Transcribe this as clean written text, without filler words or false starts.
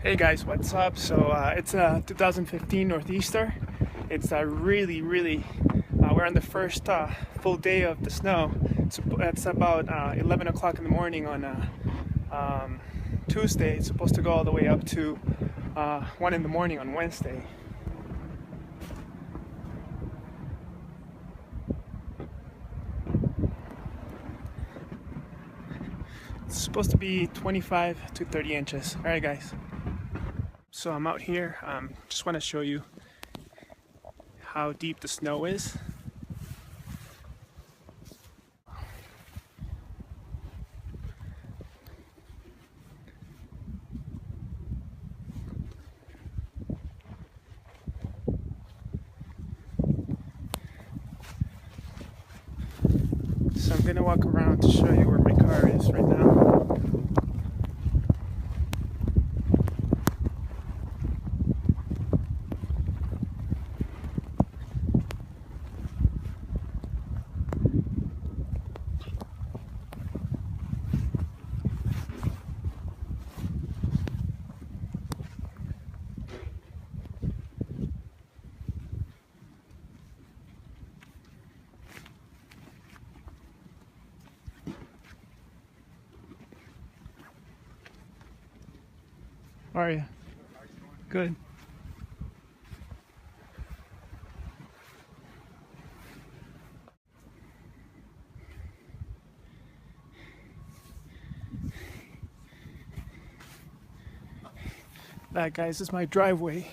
Hey guys, what's up? So it's 2015 Northeaster. It's we're on the first full day of the snow. It's about 11 o'clock in the morning on Tuesday. It's supposed to go all the way up to 1 in the morning on Wednesday. It's supposed to be 25 to 30 inches. All right, guys. So I'm out here. Just want to show you how deep the snow is. So I'm gonna walk around to show you where my car is right now. How are you? Good. That, guys, is my driveway.